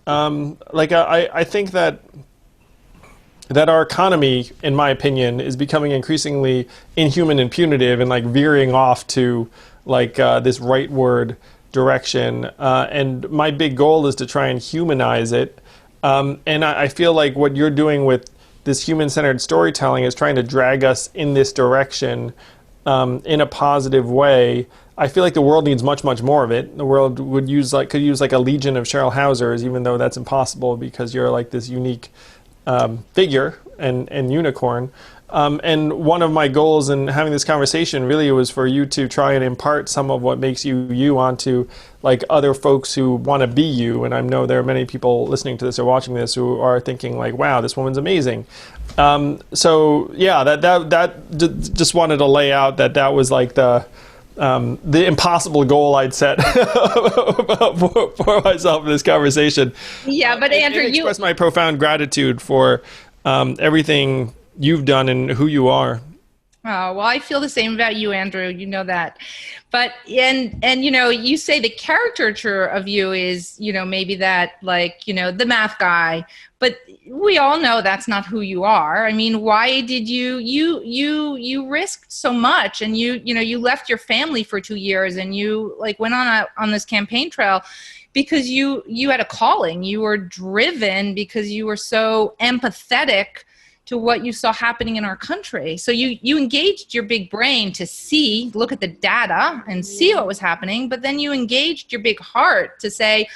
I think that our economy, in my opinion, is becoming increasingly inhuman and punitive, and like veering off to this rightward direction. And my big goal is to try and humanize it. And I feel like what you're doing with this human-centered storytelling is trying to drag us in this direction in a positive way. I feel like the world needs much, much more of it. The world could use like a legion of Cheryl Housers, even though that's impossible because you're like this unique figure and unicorn. And one of my goals in having this conversation really was for you to try and impart some of what makes you you onto like other folks who want to be you. And I know there are many people listening to this or watching this who are thinking like, wow, this woman's amazing. So yeah, just wanted to lay out that was like the impossible goal I'd set for myself in this conversation. Yeah, but Andrew, you express my profound gratitude for everything you've done and who you are. Oh, well, I feel the same about you, Andrew. You know that. But, and you know, you say the caricature of you is, you know, maybe that like, you know, the math guy, but we all know that's not who you are. I mean, why did you risked so much, and you left your family for 2 years, and you like went on this campaign trail because you had a calling. You were driven because you were so empathetic to what you saw happening in our country. So you engaged your big brain to look at the data and see what was happening, but then you engaged your big heart to say,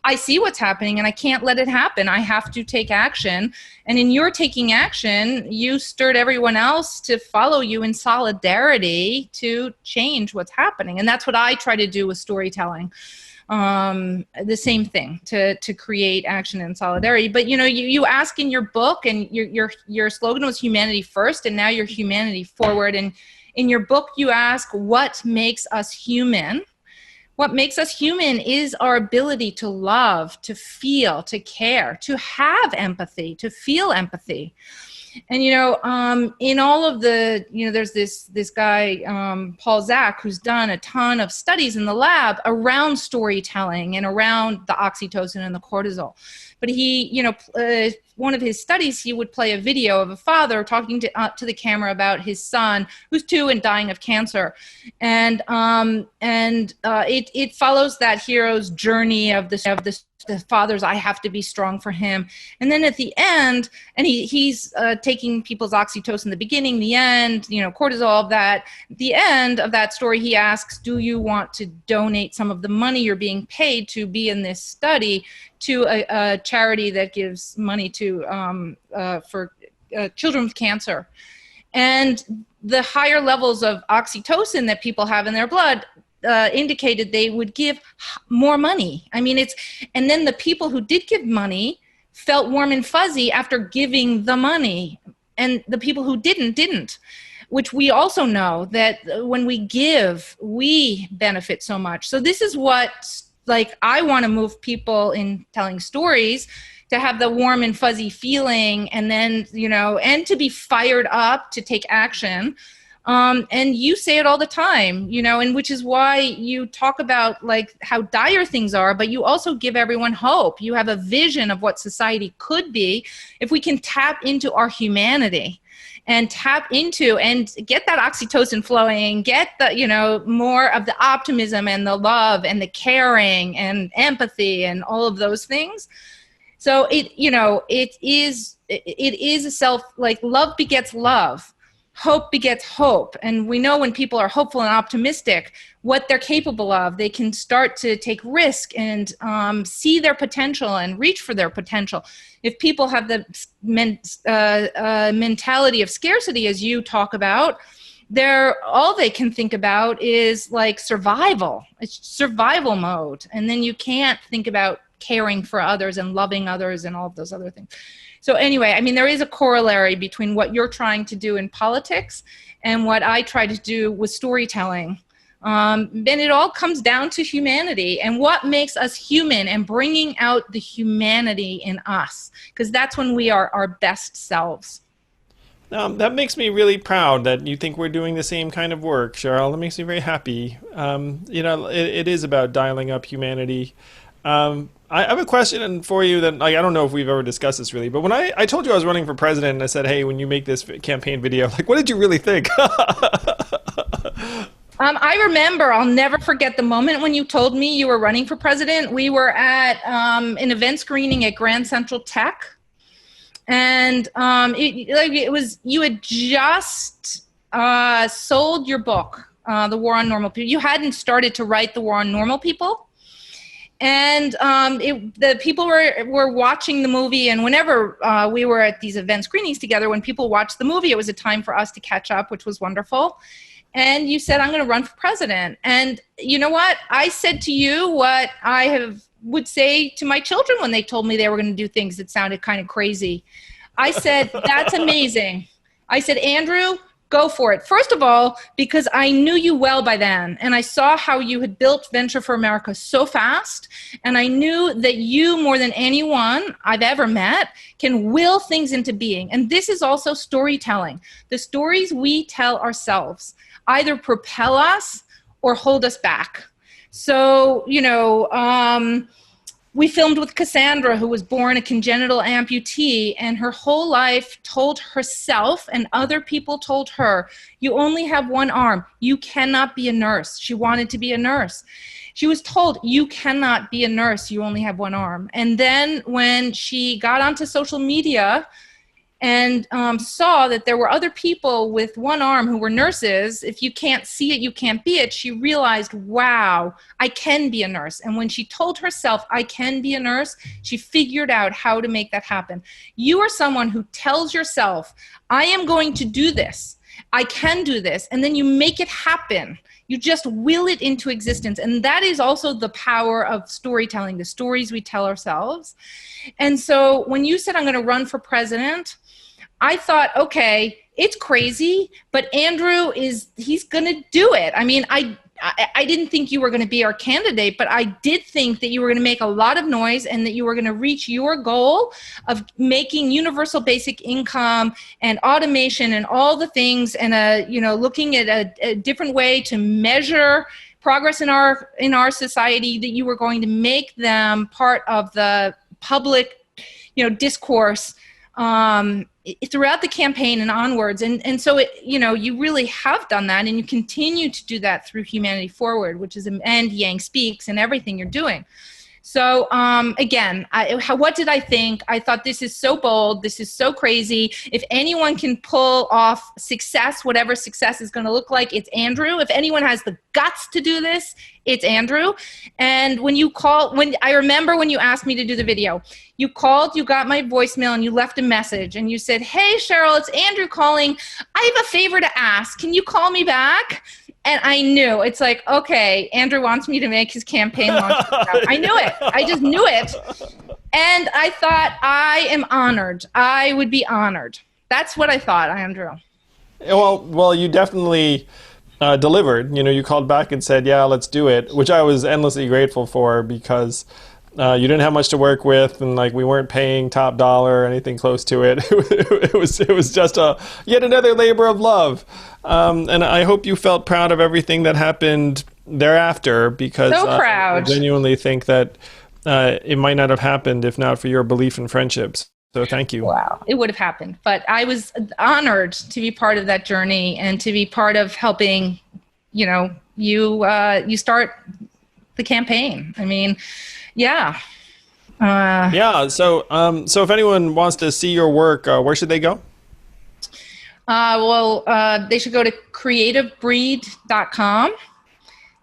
I see what's happening and I can't let it happen. I have to take action. And in your taking action, you stirred everyone else to follow you in solidarity to change what's happening. And that's what I try to do with storytelling. The same thing, to create action and solidarity. But you ask in your book, and your slogan was humanity first, and now you're humanity forward. And in your book, you ask, what makes us human? What makes us human is our ability to love, to feel, to care, to have empathy, to feel empathy. And, in all of the, there's this guy, Paul Zak, who's done a ton of studies in the lab around storytelling and around the oxytocin and the cortisol. But he, one of his studies, he would play a video of a father talking to the camera about his son, who's 2 and dying of cancer. And it follows that hero's journey of the father's, I have to be strong for him. And then at the end, and he's taking people's oxytocin in the beginning, the end, cortisol, all that. At the end of that story, he asks, do you want to donate some of the money you're being paid to be in this study to a charity that gives money to for children with cancer? And the higher levels of oxytocin that people have in their blood indicated they would give more money. I mean, and then the people who did give money felt warm and fuzzy after giving the money, and the people who didn't, which we also know that when we give, we benefit so much. So this is what, I want to move people in telling stories to have the warm and fuzzy feeling, and then, and to be fired up to take action. And you say it all the time, and which is why you talk about how dire things are, but you also give everyone hope. You have a vision of what society could be if we can tap into our humanity and tap into and get that oxytocin flowing, get the, more of the optimism and the love and the caring and empathy and all of those things. So it is a love begets love. Hope begets hope. And we know when people are hopeful and optimistic, what they're capable of. They can start to take risk and see their potential and reach for their potential. If people have the mentality of scarcity, as you talk about, all they can think about is survival. It's survival mode. And then you can't think about caring for others and loving others and all of those other things. So anyway, I mean, there is a corollary between what you're trying to do in politics and what I try to do with storytelling. Then it all comes down to humanity and what makes us human and bringing out the humanity in us, because that's when we are our best selves. That makes me really proud that you think we're doing the same kind of work, Cheryl. That makes me very happy. It is about dialing up humanity. I have a question for you that, like, I don't know if we've ever discussed this really, but when I told you I was running for president and I said, hey, when you make this campaign video, like, what did you really think? I remember, I'll never forget the moment when you told me you were running for president. We were at an event screening at Grand Central Tech. And it was, you had just sold your book, The War on Normal People. You hadn't started to write The War on Normal People. And the people were watching the movie, and whenever we were at these event screenings together, when people watched the movie, it was a time for us to catch up, which was wonderful. And you said, I'm going to run for president. And you know what? I said to you what would say to my children when they told me they were going to do things that sounded kind of crazy. I said, that's amazing. I said, Andrew, go for it. First of all, because I knew you well by then, and I saw how you had built Venture for America so fast, and I knew that you, more than anyone I've ever met, can will things into being. And this is also storytelling. The stories we tell ourselves either propel us or hold us back. So, we filmed with Cassandra, who was born a congenital amputee, and her whole life told herself, and other people told her, you only have one arm. You cannot be a nurse. She wanted to be a nurse. She was told, you cannot be a nurse. You only have one arm. And then when she got onto social media and saw that there were other people with one arm who were nurses, if you can't see it, you can't be it, she realized, wow, I can be a nurse. And when she told herself, I can be a nurse, she figured out how to make that happen. You are someone who tells yourself, I am going to do this, I can do this, and then you make it happen. You just will it into existence. And that is also the power of storytelling, the stories we tell ourselves. And so when you said, I'm going to run for president, I thought, okay, it's crazy, but Andrew he's going to do it. I mean, I didn't think you were going to be our candidate, but I did think that you were going to make a lot of noise and that you were going to reach your goal of making universal basic income and automation and all the things, and looking at a different way to measure progress in our society, that you were going to make them part of the public, discourse throughout the campaign and onwards. And so you really have done that, and you continue to do that through Humanity Forward, which is, and Yang Speaks and everything you're doing. So again, what did I think? I thought, this is so bold. This is so crazy. If anyone can pull off success, whatever success is going to look like, it's Andrew. If anyone has the guts to do this, it's Andrew. And I remember when you asked me to do the video, you called, you got my voicemail, and you left a message, and you said, hey, Cheryl, it's Andrew calling. I have a favor to ask. Can you call me back? And I knew, it's like, okay, Andrew wants me to make his campaign launch. I knew it. I just knew it. And I thought, I am honored. I would be honored. That's what I thought, Andrew. Well, you definitely delivered. You called back and said, yeah, let's do it, which I was endlessly grateful for, because you didn't have much to work with, and we weren't paying top dollar or anything close to it. It was just yet another labor of love. And I hope you felt proud of everything that happened thereafter, because so proud. I genuinely think that it might not have happened if not for your belief in friendships. So thank you. Wow, it would have happened. But I was honored to be part of that journey and to be part of helping, you start the campaign. I mean, yeah. So if anyone wants to see your work, where should they go? They should go to creativebreed.com.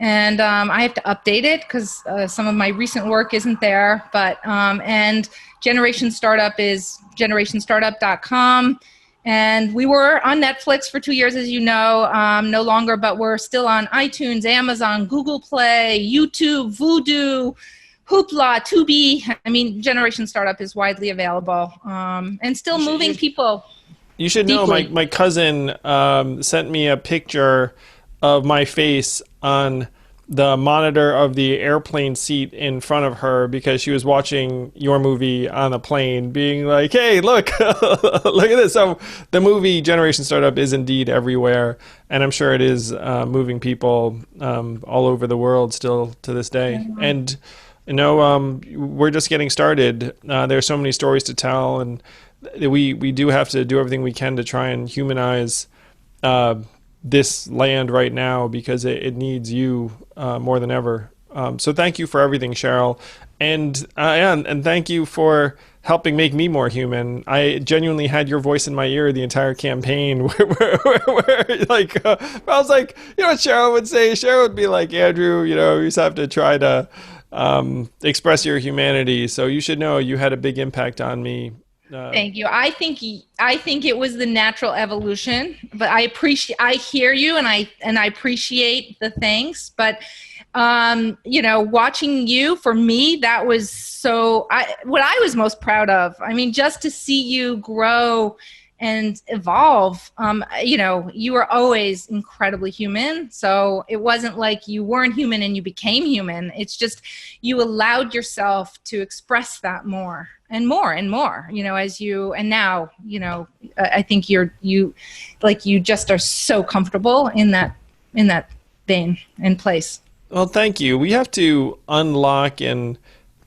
And I have to update it because some of my recent work isn't there. But and Generation Startup is generationstartup.com. And we were on Netflix for 2 years, as you know, no longer, but we're still on iTunes, Amazon, Google Play, YouTube, Vudu, Hoopla, Tubi. I mean, Generation Startup is widely available, and still moving people. You should deeply. know, my cousin sent me a picture of my face on the monitor of the airplane seat in front of her, because she was watching your movie on the plane, being like, hey, look, look at this. So the movie Generation Startup is indeed everywhere, and I'm sure it is moving people all over the world still to this day. Mm-hmm. And we're just getting started. There are so many stories to tell, and we do have to do everything we can to try and humanize this land right now, because it needs you more than ever. So thank you for everything, Cheryl, and thank you for helping make me more human. I genuinely had your voice in my ear the entire campaign. I was like, what Cheryl would say? Cheryl would be like, Andrew, you just have to try to express your humanity. So you should know you had a big impact on me. Thank you. I think it was the natural evolution, but I hear you, and I appreciate the thanks, but watching you, for me, that was what I was most proud of. I mean, just to see you grow and evolve. You were always incredibly human. So it wasn't like you weren't human and you became human. It's just you allowed yourself to express that more and more and more, and now, I think you just are so comfortable in that vein and place. Well, thank you. We have to unlock and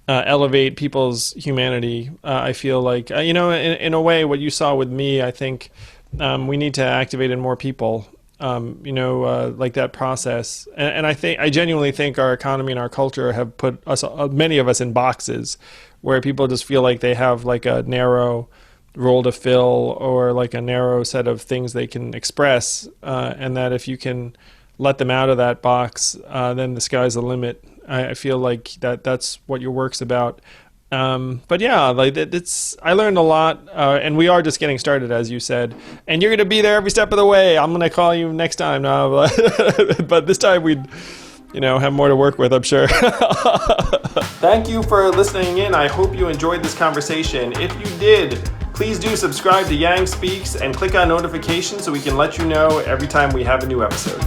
elevate people's humanity. I feel like, in a way, what you saw with me, I think we need to activate in more people, like that process. And I genuinely think our economy and our culture have put many of us in boxes where people just feel like they have like a narrow role to fill, or like a narrow set of things they can express, and that if you can let them out of that box, then the sky's the limit. I feel like that's what your work's about. But yeah, I learned a lot, and we are just getting started, as you said. And you're going to be there every step of the way. I'm going to call you next time now, but this time we'd have more to work with, I'm sure. Thank you for listening in. I hope you enjoyed this conversation. If you did, please do subscribe to Yang Speaks and click on notifications so we can let you know every time we have a new episode.